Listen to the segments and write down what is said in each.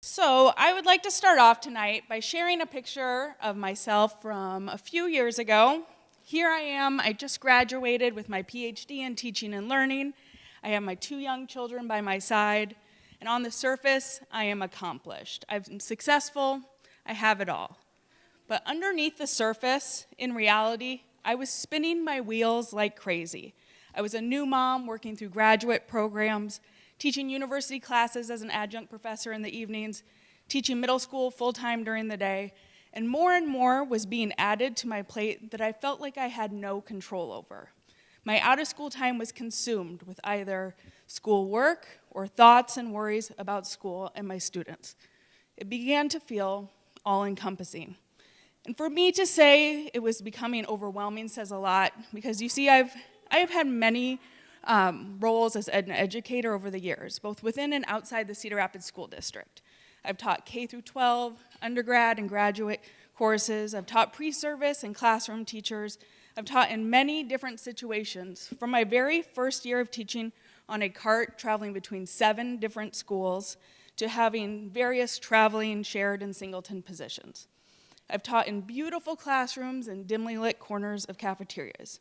So I would like to start off tonight by sharing a picture of myself from a few years ago. Here I am, I just graduated with my PhD in teaching and learning. I have my 2 young children by my side, and on the surface, I am accomplished. I'm successful, I have it all. But underneath the surface, in reality, I was spinning my wheels like crazy. I was a new mom working through graduate programs, teaching university classes as an adjunct professor in the evenings, teaching middle school full-time during the day, and more was being added to my plate that I felt like I had no control over. My out-of-school time was consumed with either school work or thoughts and worries about school and my students. It began to feel all-encompassing. And for me to say it was becoming overwhelming says a lot, because you see, I have had many roles as an educator over the years, both within and outside the Cedar Rapids School District. I've taught K through 12, undergrad and graduate courses. I've taught pre-service and classroom teachers. I've taught in many different situations, from my very first year of teaching on a cart traveling between 7 different schools to having various traveling, shared, and singleton positions. I've taught in beautiful classrooms and dimly lit corners of cafeterias.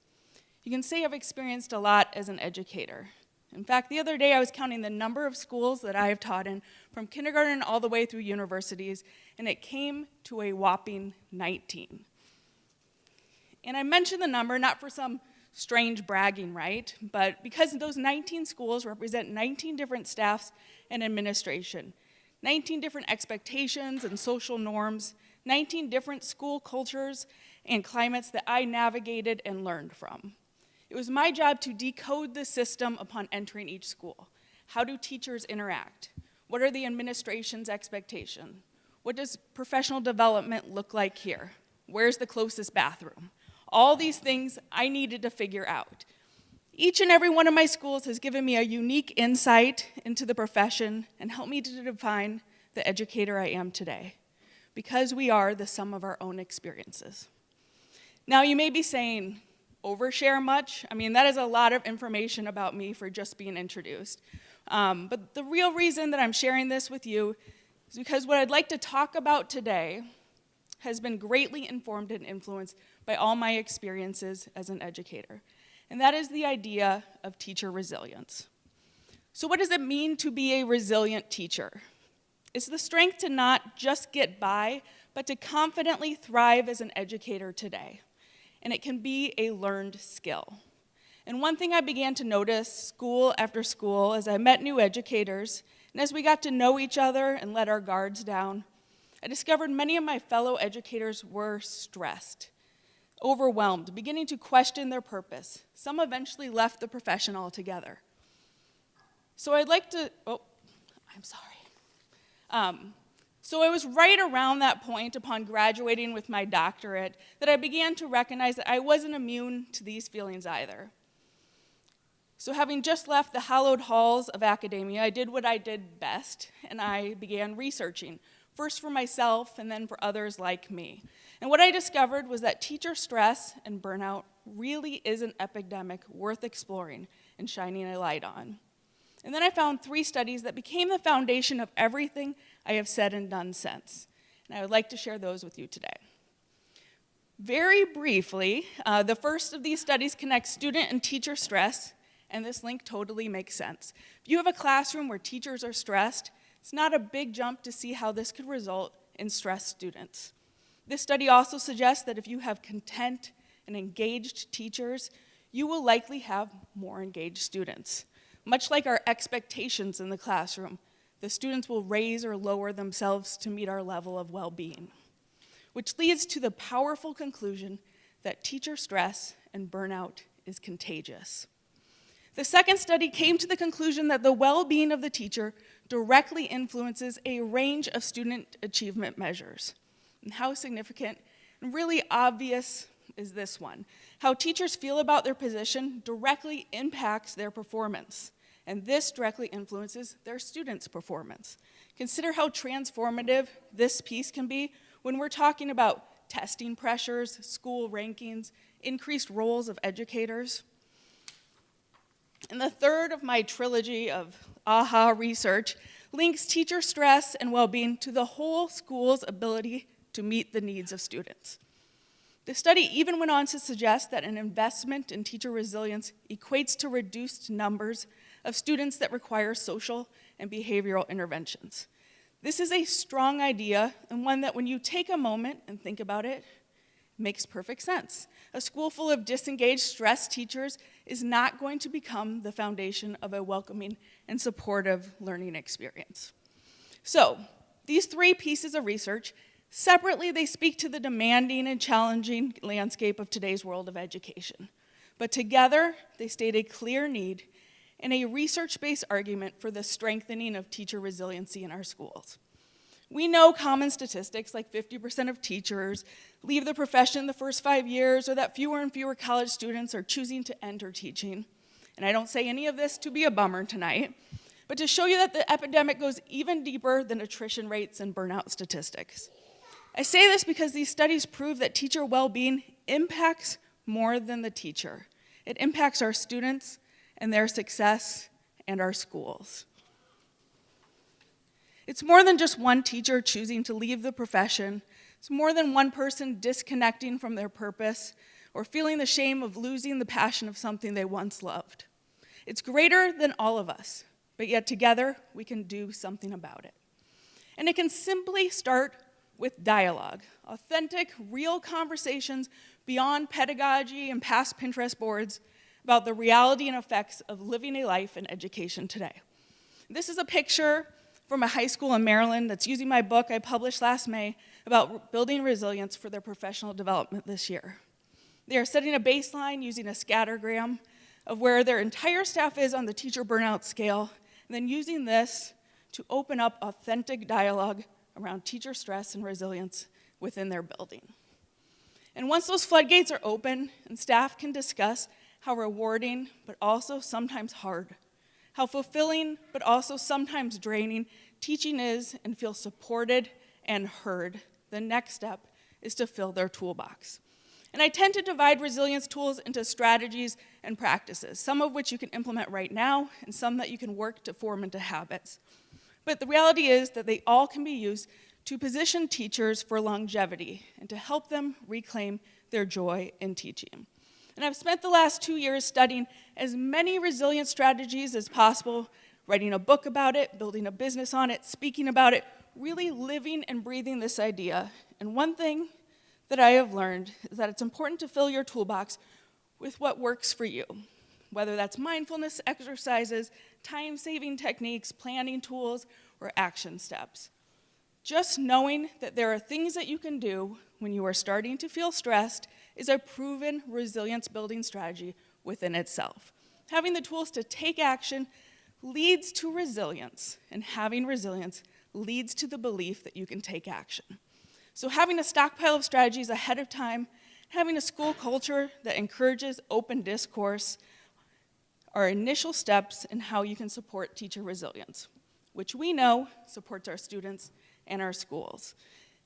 You can say I've experienced a lot as an educator. In fact, the other day I was counting the number of schools that I have taught in, from kindergarten all the way through universities, and it came to a whopping 19. And I mention the number not for some strange bragging, right? But because those 19 schools represent 19 different staffs and administration, 19 different expectations and social norms, 19 different school cultures and climates that I navigated and learned from. It was my job to decode the system upon entering each school. How do teachers interact? What are the administration's expectations? What does professional development look like here? Where's the closest bathroom? All these things I needed to figure out. Each and every one of my schools has given me a unique insight into the profession and helped me to define the educator I am today, because we are the sum of our own experiences. Now you may be saying, overshare much? I mean, that is a lot of information about me for just being introduced. But the real reason that I'm sharing this with you is because what I'd like to talk about today has been greatly informed and influenced by all my experiences as an educator. And that is the idea of teacher resilience. So what does it mean to be a resilient teacher? It's the strength to not just get by, but to confidently thrive as an educator today. And it can be a learned skill. And one thing I began to notice school after school as I met new educators, and as we got to know each other and let our guards down, I discovered many of my fellow educators were stressed, overwhelmed, beginning to question their purpose. Some eventually left the profession altogether. So I'd like to, So it was right around that point, upon graduating with my doctorate, that I began to recognize that I wasn't immune to these feelings either. So having just left the hallowed halls of academia, I did what I did best, and I began researching, first for myself and then for others like me. And what I discovered was that teacher stress and burnout really is an epidemic worth exploring and shining a light on. And then I found 3 studies that became the foundation of everything I have said and done since. And I would like to share those with you today. Very briefly, the first of these studies connects student and teacher stress, and this link totally makes sense. If you have a classroom where teachers are stressed, it's not a big jump to see how this could result in stressed students. This study also suggests that if you have content and engaged teachers, you will likely have more engaged students. Much like our expectations in the classroom, the students will raise or lower themselves to meet our level of well-being, which leads to the powerful conclusion that teacher stress and burnout is contagious. The second study came to the conclusion that the well-being of the teacher directly influences a range of student achievement measures. And how significant and really obvious is this one? How teachers feel about their position directly impacts their performance. And this directly influences their students' performance. Consider how transformative this piece can be when we're talking about testing pressures, school rankings, increased roles of educators. And the third of my trilogy of aha research links teacher stress and well-being to the whole school's ability to meet the needs of students. The study even went on to suggest that an investment in teacher resilience equates to reduced numbers of students that require social and behavioral interventions. This is a strong idea, and one that when you take a moment and think about it, makes perfect sense. A school full of disengaged, stressed teachers is not going to become the foundation of a welcoming and supportive learning experience. So, these three pieces of research, separately they speak to the demanding and challenging landscape of today's world of education. But together, they state a clear need and a research-based argument for the strengthening of teacher resiliency in our schools. We know common statistics like 50% of teachers leave the profession the first 5 years, or that fewer and fewer college students are choosing to enter teaching. And I don't say any of this to be a bummer tonight, but to show you that the epidemic goes even deeper than attrition rates and burnout statistics. I say this because these studies prove that teacher well-being impacts more than the teacher. It impacts our students and their success and our schools. It's more than just one teacher choosing to leave the profession. It's more than one person disconnecting from their purpose or feeling the shame of losing the passion of something they once loved. It's greater than all of us, but yet together we can do something about it. And it can simply start with dialogue, authentic, real conversations beyond pedagogy and past Pinterest boards about the reality and effects of living a life in education today. This is a picture from a high school in Maryland that's using my book I published last May about building resilience for their professional development this year. They are setting a baseline using a scattergram of where their entire staff is on the teacher burnout scale, and then using this to open up authentic dialogue around teacher stress and resilience within their building. And once those floodgates are open and staff can discuss how rewarding, but also sometimes hard, how fulfilling, but also sometimes draining teaching is and feel supported and heard, the next step is to fill their toolbox. And I tend to divide resilience tools into strategies and practices, some of which you can implement right now and some that you can work to form into habits. But the reality is that they all can be used to position teachers for longevity and to help them reclaim their joy in teaching. And I've spent the last 2 years studying as many resilience strategies as possible, writing a book about it, building a business on it, speaking about it, really living and breathing this idea. And one thing that I have learned is that it's important to fill your toolbox with what works for you, whether that's mindfulness exercises, time-saving techniques, planning tools, or action steps. Just knowing that there are things that you can do when you are starting to feel stressed is a proven resilience-building strategy within itself. Having the tools to take action leads to resilience, and having resilience leads to the belief that you can take action. So having a stockpile of strategies ahead of time, having a school culture that encourages open discourse are initial steps in how you can support teacher resilience, which we know supports our students and our schools.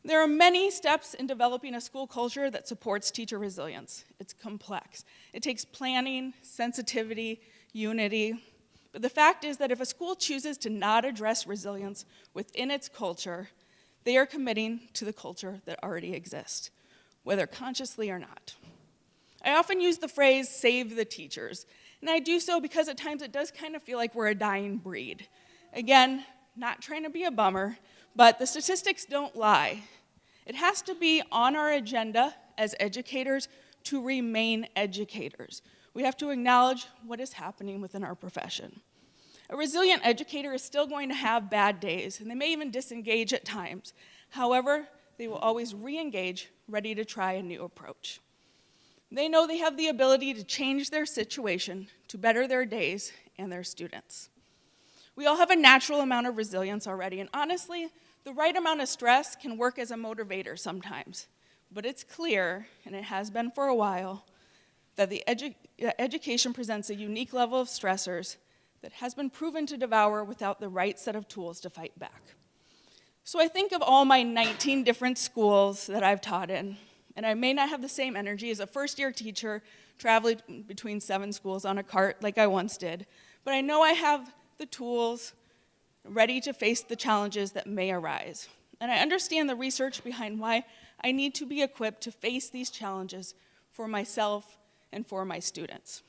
There are many steps in developing a school culture that supports teacher resilience. It's complex. It takes planning, sensitivity, unity. But the fact is that if a school chooses to not address resilience within its culture, they are committing to the culture that already exists, whether consciously or not. I often use the phrase, save the teachers, and I do so because at times it does kind of feel like we're a dying breed. Again, not trying to be a bummer, but the statistics don't lie. It has to be on our agenda as educators to remain educators. We have to acknowledge what is happening within our profession. A resilient educator is still going to have bad days, and they may even disengage at times. However, they will always re-engage, ready to try a new approach. They know they have the ability to change their situation to better their days and their students. We all have a natural amount of resilience already, and honestly, the right amount of stress can work as a motivator sometimes. But it's clear, and it has been for a while, that the education presents a unique level of stressors that has been proven to devour without the right set of tools to fight back. So I think of all my 19 different schools that I've taught in, and I may not have the same energy as a first-year teacher traveling between 7 schools on a cart like I once did, but I know I have the tools ready to face the challenges that may arise. And I understand the research behind why I need to be equipped to face these challenges for myself and for my students.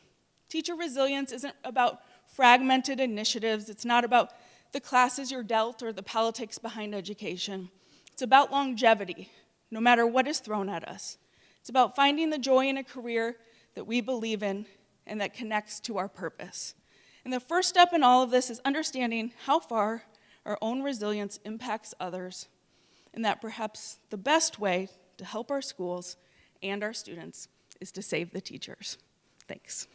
Teacher resilience isn't about fragmented initiatives. It's not about the classes you're dealt or the politics behind education. It's about longevity, no matter what is thrown at us. It's about finding the joy in a career that we believe in and that connects to our purpose. And the first step in all of this is understanding how far our own resilience impacts others, and that perhaps the best way to help our schools and our students is to save the teachers. Thanks.